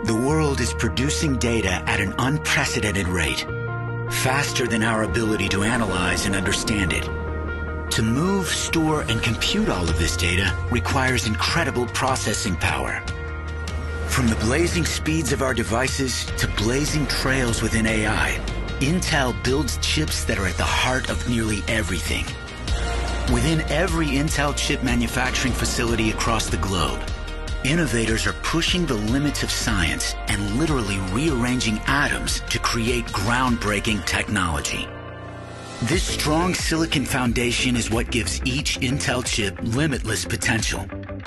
The world is producing data at an unprecedented rate, faster than our ability to analyze and understand it. To move, store, and compute all of this data requires incredible processing power. From the blazing speeds of our devices to blazing trails within AI, Intel builds chips that are at the heart of nearly everything. Within every Intel chip manufacturing facility across the globe, innovators are pushing the limits of science and literally rearranging atoms to create groundbreaking technology. This strong silicon foundation is what gives each Intel chip limitless potential.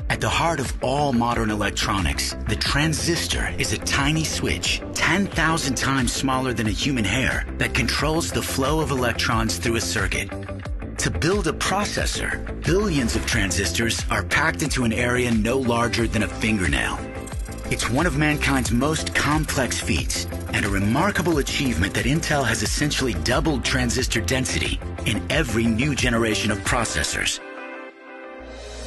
At the heart of all modern electronics, the transistor is a tiny switch, 10,000 times smaller than a human hair, that controls the flow of electrons through a circuit. To build a processor, billions of transistors are packed into an area no larger than a fingernail. It's one of mankind's most complex feats, and a remarkable achievement that Intel has essentially doubled transistor density in every new generation of processors.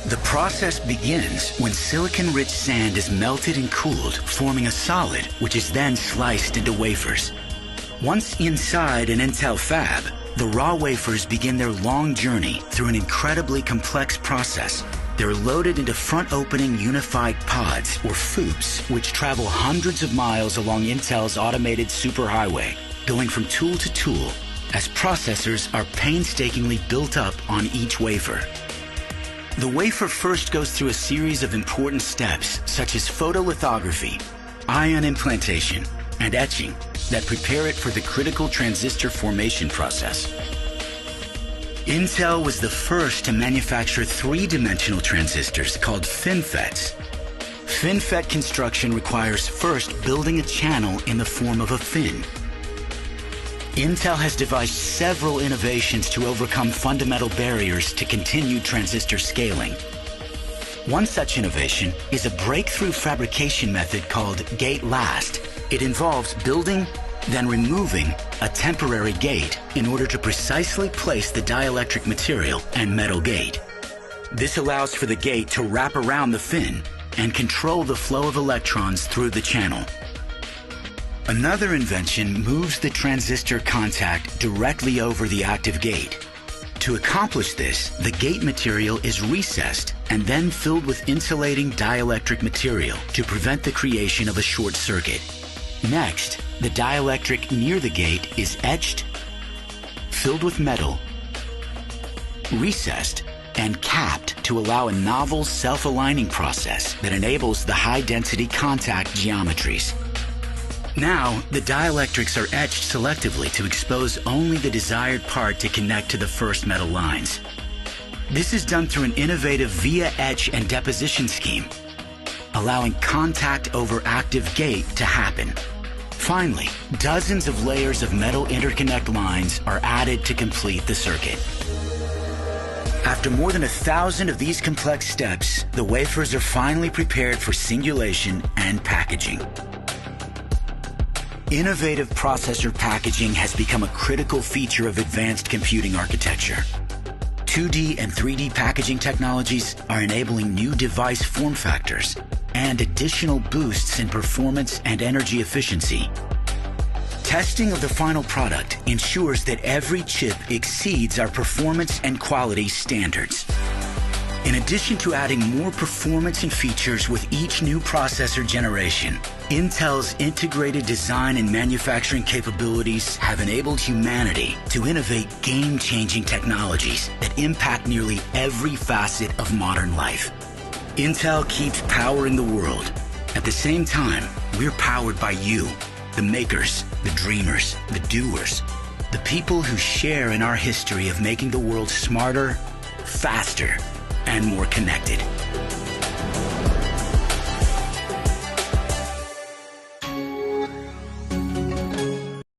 The process begins when silicon-rich sand is melted and cooled, forming a solid, which is then sliced into wafers. Once inside an Intel fab, the raw wafers begin their long journey through an incredibly complex process. They're loaded into front-opening unified pods, or FOUPs, which travel hundreds of miles along Intel's automated superhighway, going from tool to tool, as processors are painstakingly built up on each wafer. The wafer first goes through a series of important steps, such as photolithography, ion implantation, and etching, that prepare it for the critical transistor formation process. Intel was the first to manufacture three-dimensional transistors called FinFETs. FinFET construction requires first building a channel in the form of a fin. Intel has devised several innovations to overcome fundamental barriers to continued transistor scaling. One such innovation is a breakthrough fabrication method called gate last. It involves building, then removing a temporary gate in order to precisely place the dielectric material and metal gate. This allows for the gate to wrap around the fin and control the flow of electrons through the channel. Another invention moves the transistor contact directly over the active gate. To accomplish this, the gate material is recessed and then filled with insulating dielectric material to prevent the creation of a short circuit. Next, the dielectric near the gate is etched, filled with metal, recessed, and capped to allow a novel self-aligning process that enables the high-density contact geometries. Now, the dielectrics are etched selectively to expose only the desired part to connect to the first metal lines. This is done through an innovative via etch and deposition scheme, allowing contact over active gate to happen. Finally, dozens of layers of metal interconnect lines are added to complete the circuit. After more than 1,000 of these complex steps, the wafers are finally prepared for singulation and packaging. Innovative processor packaging has become a critical feature of advanced computing architecture. 2D and 3D packaging technologies are enabling new device form factors and additional boosts in performance and energy efficiency. Testing of the final product ensures that every chip exceeds our performance and quality standards. In addition to adding more performance and features with each new processor generation, Intel's integrated design and manufacturing capabilities have enabled humanity to innovate game-changing technologies that impact nearly every facet of modern life. Intel keeps powering the world. At the same time, we're powered by you, the makers, the dreamers, the doers, the people who share in our history of making the world smarter, faster, and more connected.